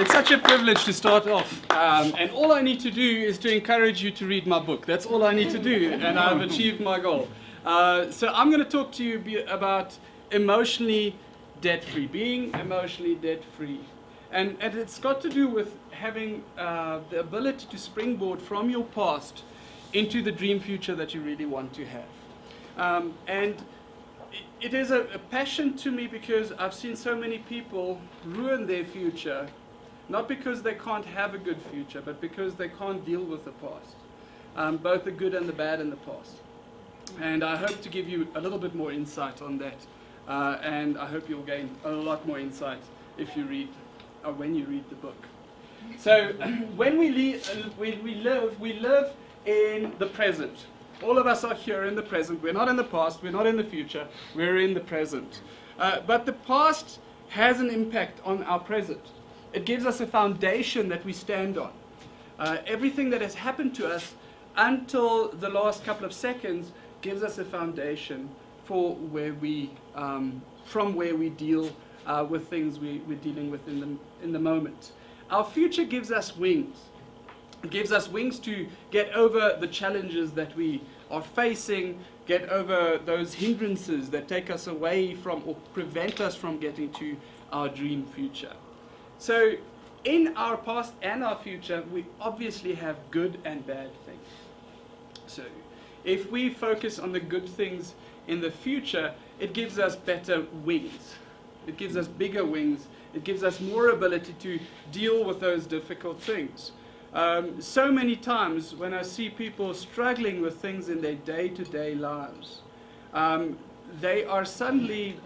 It's such a privilege to start off, and all I need to do is to encourage you to read my book. That's all I need to do, and I've achieved my goal. So I'm going to talk to you about emotionally debt-free, being emotionally debt-free. And it's got to do with having the ability to springboard from your past into the dream future that you really want to have. And it is a passion to me because I've seen so many people ruin their future, not because they can't have a good future, but because they can't deal with the past, both the good and the bad in the past. And I hope to give you a little bit more insight on that, and I hope you'll gain a lot more insight if you read, or when you read the book. So when we live in the present. All of us are here in the present. We're not in the past, we're not in the future, we're in the present. But the past has an impact on our present. It gives us a foundation that we stand on. Everything that has happened to us until the last couple of seconds gives us a foundation for where we, from where we deal with things we're dealing with in the moment. Our future gives us wings. It gives us wings to get over the challenges that we are facing, get over those hindrances that take us away from or prevent us from getting to our dream future. So in our past and our future, we obviously have good and bad things. So if we focus on the good things in the future, it gives us better wings. It gives us bigger wings. It gives us more ability to deal with those difficult things. So many times when I see people struggling with things in their day-to-day lives, they are suddenly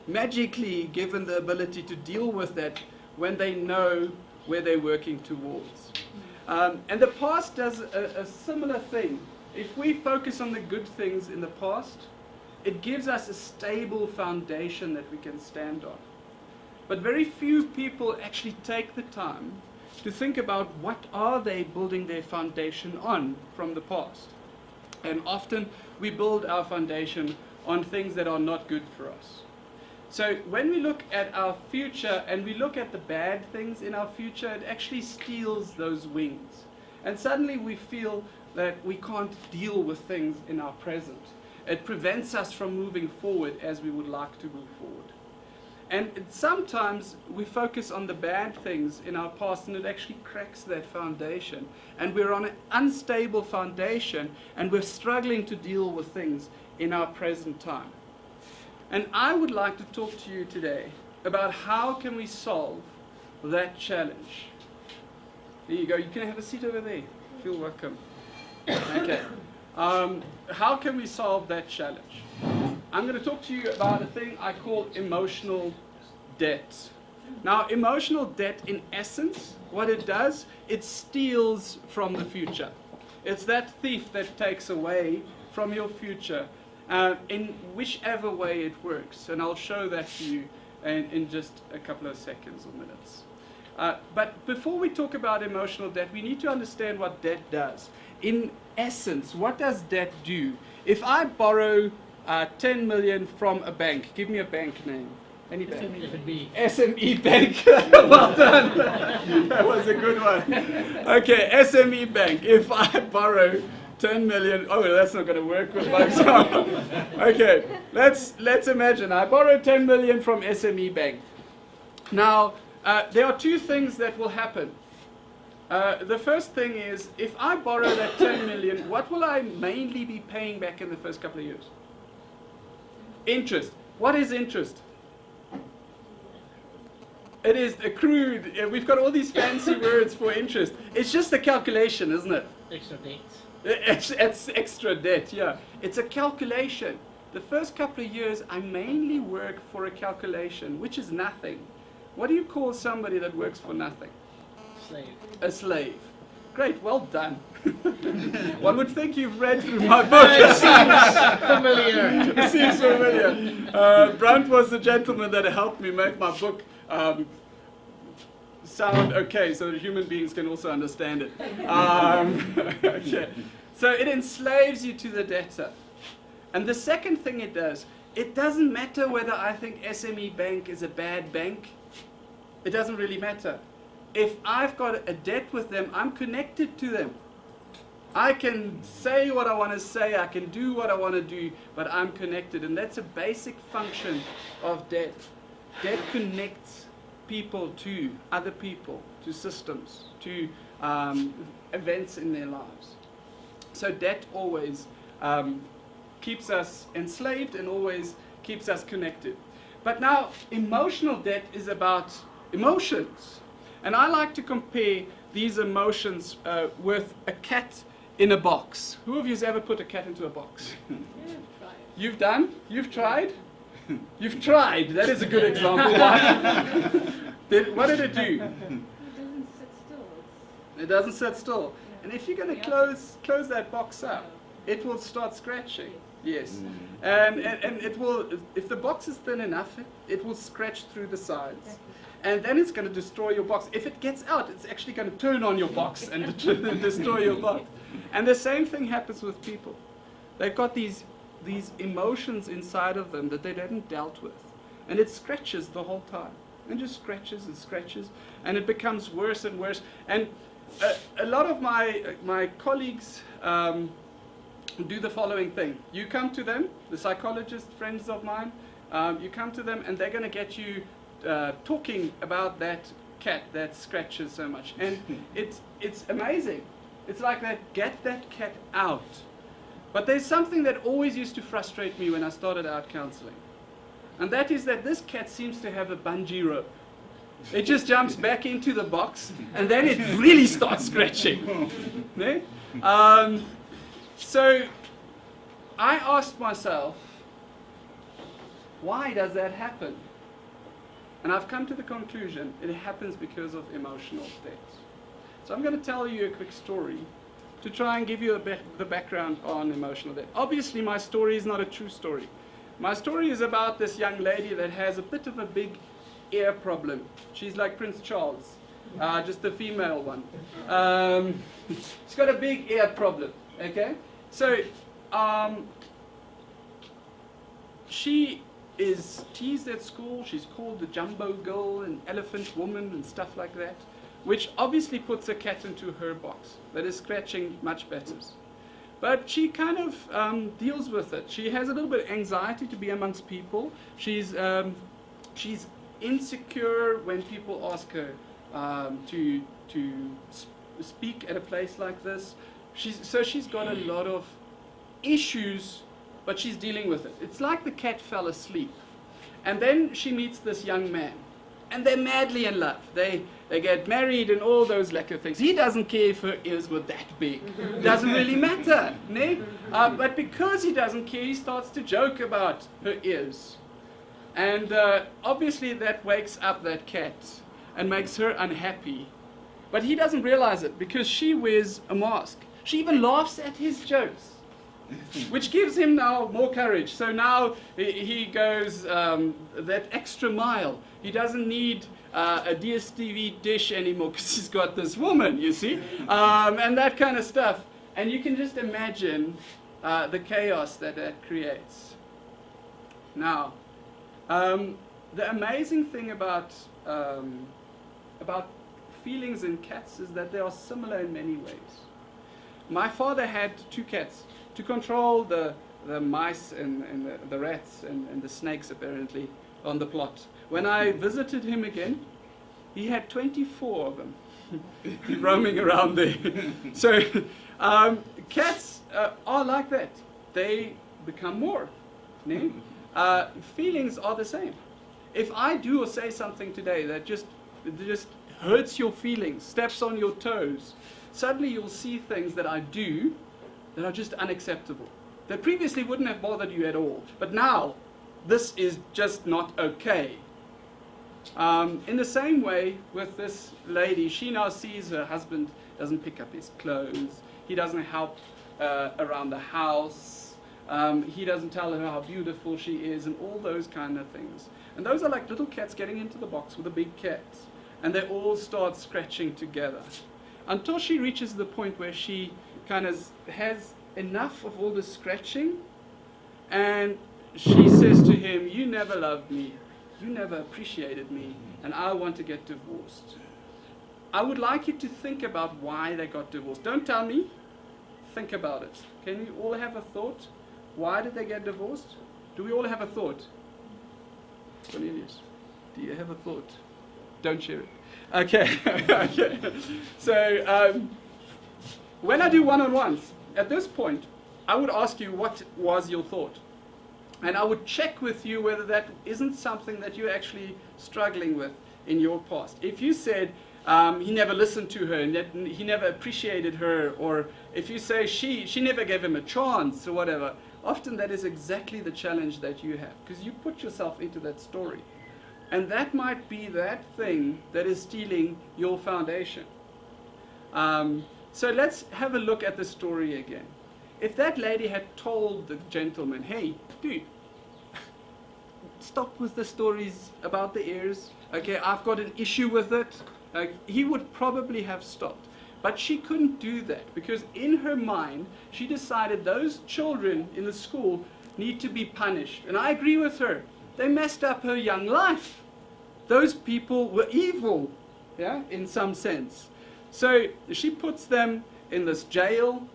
magically given the ability to deal with that when they know where they're working towards. And the past does a similar thing. If we focus on the good things in the past, it gives us a stable foundation that we can stand on. But very few people actually take the time to think about what are they building their foundation on from the past. And often we build our foundation on things that are not good for us. So when we look at our future and we look at the bad things in our future, it actually steals those wings. And suddenly we feel that we can't deal with things in our present. It prevents us from moving forward as we would like to move forward. And sometimes we focus on the bad things in our past and it actually cracks that foundation. And we're on an unstable foundation and we're struggling to deal with things in our present time. And I would like to talk to you today about how can we solve that challenge. There you go. You can have a seat over there. Feel welcome. Okay. How can we solve that challenge? I'm going to talk to you about a thing I call emotional debt. Now, emotional debt, in essence, what it does, it steals from the future. It's that thief that takes away from your future in whichever way it works. And I'll show that to you in just a couple of seconds or minutes. But before we talk about emotional debt, we need to understand what debt does. In essence, what does debt do? If I borrow 10 million from a bank, give me a bank name. Any bank? SME Bank. Well done. That was a good one. Okay, SME Bank. If I borrow 10 million, oh, that's not going to work with my example. Okay, let's imagine I borrow 10 million from SME Bank. Now, there are two things that will happen. The first thing is, if I borrow that 10 million, what will I mainly be paying back in the first couple of years? Interest. What is interest? It is accrued. We've got all these fancy words for interest. It's just a calculation, isn't it? Extra debt. It's extra debt, yeah. It's a calculation. The first couple of years, I mainly work for a calculation, which is nothing. What do you call somebody that works for nothing? Slave. A slave. Great, well done. One would think you've read through my book. It seems familiar. It seems familiar. Brunt was the gentleman that helped me make my book sound okay, so that human beings can also understand it. Okay. So it enslaves you to the debtor. And the second thing it does, it doesn't matter whether I think SME Bank is a bad bank. it doesn't really matter. If I've got a debt with them, I'm connected to them. I can say what I want to say, I can do what I want to do, but I'm connected. And that's a basic function of debt. Debt connects people to other people, to systems, to events in their lives. So debt always keeps us enslaved and always keeps us connected. But now, emotional debt is about emotions. And I like to compare these emotions with a cat in a box. Who of you has ever put a cat into a box? You've done? You've tried? You've tried. That is a good example. What did it do? It doesn't sit still. It doesn't sit still. And if you're going to close that box up, it will start scratching. Yes. And it will, if the box is thin enough, it will scratch through the sides. And then it's going to destroy your box. If it gets out, it's actually going to turn on your box and destroy your box. And the same thing happens with people. They've got these emotions inside of them that they haven't dealt with. And it scratches the whole time. And just scratches and scratches. And it becomes worse and worse. And a lot of my colleagues do the following thing. You come to them, the psychologist friends of mine, you come to them and they're going to get you talking about that cat that scratches so much. And it's amazing. It's like get that cat out. But there's something that always used to frustrate me when I started out counseling. And that is that this cat seems to have a bungee rope. It just jumps back into the box and then it really starts scratching. Ne? So I asked myself, why does that happen? And I've come to the conclusion it happens because of emotional debt. So I'm going to tell you a quick story to try and give you the background on emotional debt. Obviously, my story is not a true story. My story is about this young lady that has a bit of a big ear problem. She's like Prince Charles, just the female one. She's got a big ear problem, okay? So she is teased at school. She's called the jumbo girl and elephant woman and stuff like that, which obviously puts a cat into her box that is scratching much better. But she kind of deals with it. She has a little bit of anxiety to be amongst people. She's insecure when people ask her to speak at a place like this. She's got a lot of issues, but she's dealing with it. It's like the cat fell asleep. And then she meets this young man. And they're madly in love. They get married and all those lekker things. He doesn't care if her ears were that big. Doesn't really matter. Ne? But because he doesn't care, he starts to joke about her ears. And obviously that wakes up that cat and makes her unhappy. But he doesn't realize it because she wears a mask. She even laughs at his jokes, which gives him now more courage. So now he goes that extra mile. He doesn't need a DSTV dish anymore because he's got this woman, you see, and that kind of stuff. And you can just imagine the chaos that creates. Now, the amazing thing about feelings in cats is that they are similar in many ways. My father had 2 cats to control the mice and the rats and the snakes apparently on the plot. When I visited him again, he had 24 of them roaming around there. So cats are like that. They become more. Ne? Feelings are the same. If I do or say something today that just hurts your feelings, steps on your toes, suddenly you'll see things that I do that are just unacceptable, that previously wouldn't have bothered you at all. But now, this is just not okay. In the same way with this lady, she now sees her husband doesn't pick up his clothes, he doesn't help around the house, he doesn't tell her how beautiful she is, and all those kind of things. And those are like little cats getting into the box with a big cat, and they all start scratching together, until she reaches the point where she kind of has enough of all the scratching, and she says to him, "You never loved me, you never appreciated me, and I want to get divorced. I would like you to think about why they got divorced. Don't tell me. Think about it. Can you all have a thought? Why did they get divorced? Do we all have a thought? Cornelius, do you have a thought? Don't share it. Okay. Okay. So when I do one-on-ones, at this point, I would ask you what was your thought. And I would check with you whether that isn't something that you're actually struggling with in your past. If you said he never listened to her, and he never appreciated her, or if you say she never gave him a chance or whatever, often that is exactly the challenge that you have, because you put yourself into that story. And that might be that thing that is stealing your foundation. So let's have a look at the story again. If that lady had told the gentleman, hey, dude, stop with the stories about the ears. Okay, I've got an issue with it. He would probably have stopped. But she couldn't do that because in her mind, she decided those children in the school need to be punished. And I agree with her. They messed up her young life. Those people were evil, yeah, in some sense. So she puts them in this jail.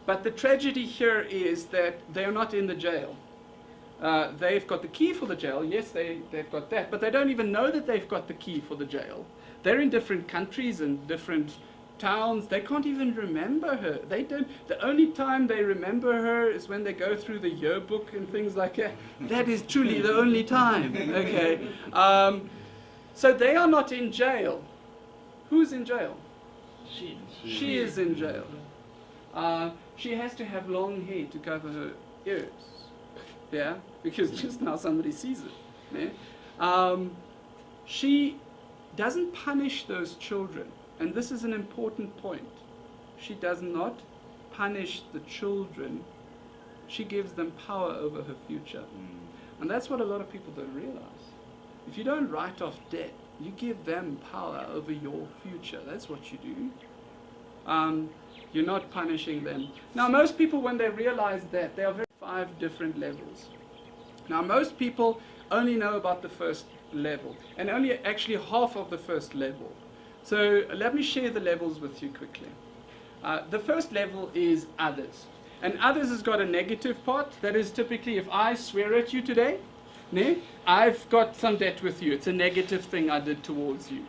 But the tragedy here is that they're not in the jail. They've got the key for the jail. Yes, they've got that. But they don't even know that they've got the key for the jail. They're in different countries and different towns. They can't even remember her. They don't. The only time they remember her is when they go through the yearbook and things like that. That is truly the only time. Okay. So they are not in jail. Who's in jail? She is in jail. She has to have long hair to cover her ears. Yeah, because just now somebody sees it. Yeah? She doesn't punish those children, and this is an important point. She does not punish the children. She gives them power over her future. And that's what a lot of people don't realize. If you don't write off debt, you give them power over your future. That's what you do. You're not punishing them. Now, most people, when they realize that, there are 5 different levels. Now, most people only know about the first level, and only actually half of the first level. So let me share the levels with you quickly. The first level is others. And others has got a negative part. That is typically if I swear at you today, I've got some debt with you. It's a negative thing I did towards you.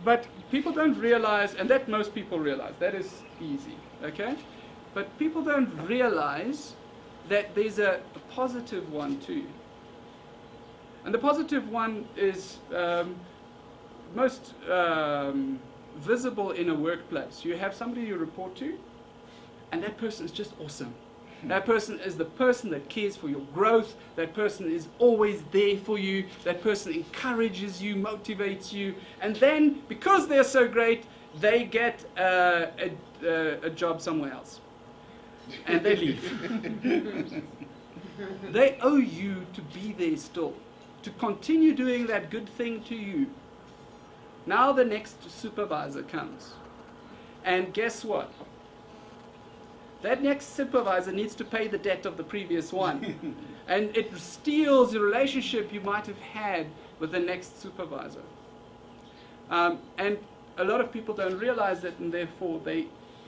But people don't realize, and that most people realize, that is easy, okay? But people don't realize that there's a positive one too. And the positive one is most visible in a workplace. You have somebody you report to, and that person is just awesome. That person is the person that cares for your growth. That person is always there for you. That person encourages you, motivates you. And then, because they're so great, they get a job somewhere else. And they leave. They owe you to be there still, to continue doing that good thing to you. Now the next supervisor comes. And guess what? That next supervisor needs to pay the debt of the previous one. And it steals the relationship you might have had with the next supervisor. And a lot of people don't realize that, and therefore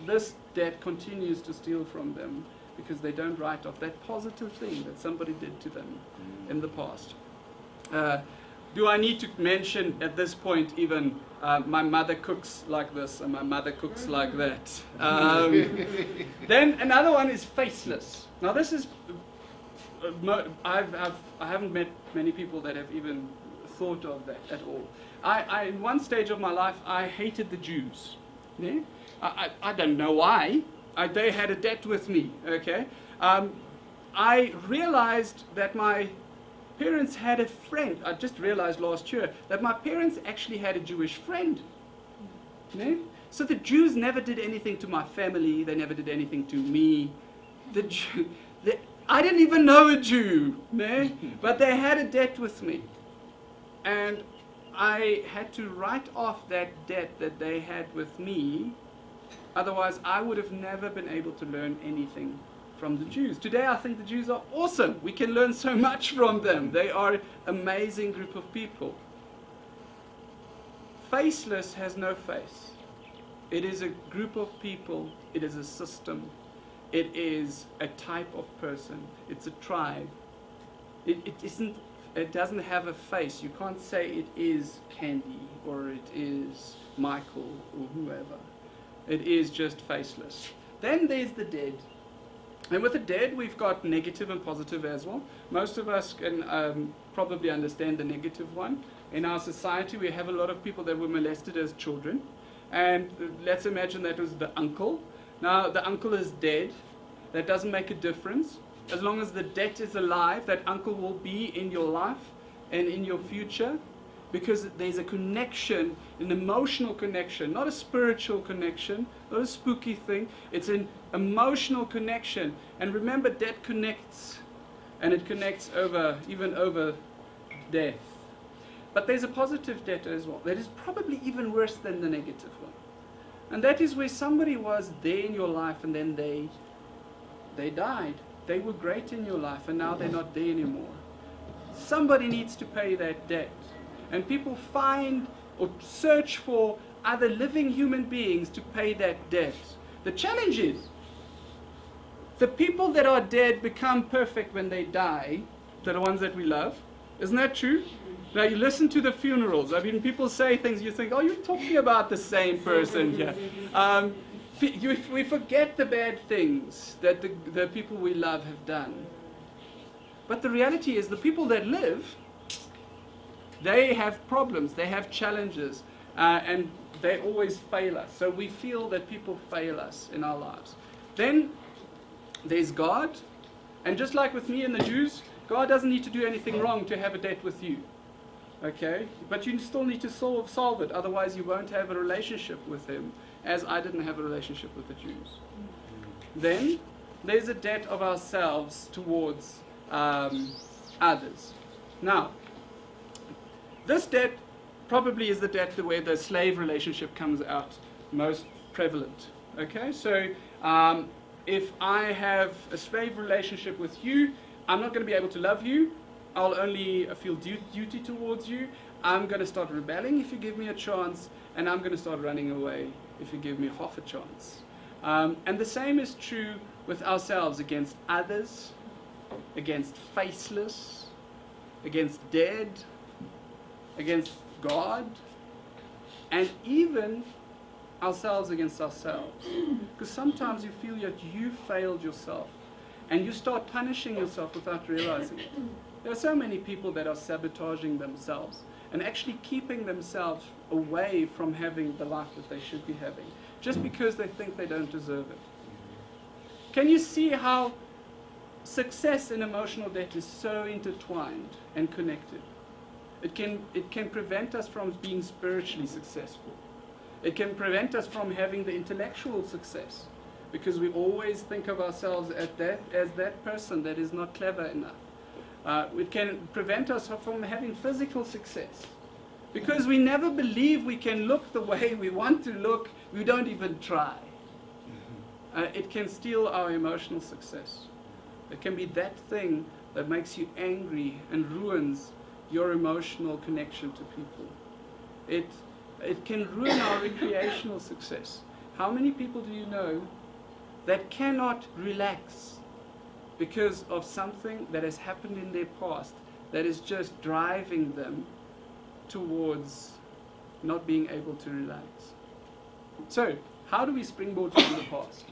this debt continues to steal from them because they don't write off that positive thing that somebody did to them in the past. Do I need to mention at this point even my mother cooks like this and my mother cooks like that? Then another one is faceless. Now this is, I haven't met many people that have even thought of that at all. In one stage of my life, I hated the Jews. Yeah? I don't know why. They had a debt with me. Okay. I realized that my parents had a friend. I just realized last year that my parents actually had a Jewish friend. Yeah? So the Jews never did anything to my family. They never did anything to me. I didn't even know a Jew, yeah? But they had a debt with me. And I had to write off that debt that they had with me. Otherwise, I would have never been able to learn anything from the Jews. Today I think the Jews are awesome. We can learn so much from them. They are an amazing group of people. Faceless has no face. It is a group of people. It is a system. It is a type of person. It's a tribe. It doesn't have a face. You can't say it is Candy or it is Michael or whoever. It is just faceless. Then there's the dead. And with the dead, we've got negative and positive as well. Most of us can probably understand the negative one. In our society, we have a lot of people that were molested as children. And let's imagine that was the uncle. Now, the uncle is dead. That doesn't make a difference. As long as the debt is alive, that uncle will be in your life and in your future, because there's a connection, an emotional connection, not a spiritual connection, not a spooky thing. It's an emotional connection. And remember, debt connects, and it connects even over death. But there's a positive debt as well. That is probably even worse than the negative one. And that is where somebody was there in your life and then they died. They were great in your life and now they're not there anymore. Somebody needs to pay that debt. And people find or search for other living human beings to pay that debt. The challenge is, the people that are dead become perfect when they die, the ones that we love. Isn't that true? Now you listen to the funerals. I mean, people say things, you think, oh, you're talking about the same person here. We forget the bad things that the people we love have done. But the reality is, the people that live, they have problems, they have challenges, and they always fail us. So we feel that people fail us in our lives. Then there's God, and just like with me and the Jews, God doesn't need to do anything wrong to have a debt with you. Okay? But you still need to solve it, otherwise you won't have a relationship with Him, as I didn't have a relationship with the Jews. Then there's a debt of ourselves towards others. Now, this debt probably is the debt where the slave relationship comes out most prevalent. Okay, so if I have a slave relationship with you, I'm not going to be able to love you. I'll only feel duty towards you. I'm going to start rebelling if you give me a chance, and I'm going to start running away if you give me half a chance. And the same is true with ourselves, against others, against faceless, against dead, against God, and even ourselves against ourselves. Because sometimes you feel that you failed yourself, and you start punishing yourself without realizing it. There are so many people that are sabotaging themselves and actually keeping themselves away from having the life that they should be having, just because they think they don't deserve it. Can you see how success and emotional debt is so intertwined and connected? It can prevent us from being spiritually successful. It can prevent us from having the intellectual success, because we always think of ourselves as that person that is not clever enough. It can prevent us from having physical success, because we never believe we can look the way we want to look. We don't even try. It can steal our emotional success. It can be that thing that makes you angry and ruins your emotional connection to people. It can ruin our recreational success. How many people do you know that cannot relax because of something that has happened in their past that is just driving them towards not being able to relax? So, how do we springboard from the past?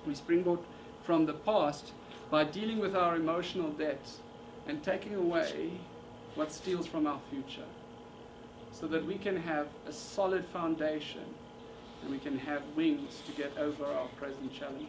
We springboard from the past by dealing with our emotional debts and taking away what steals from our future, so that we can have a solid foundation and we can have wings to get over our present challenges.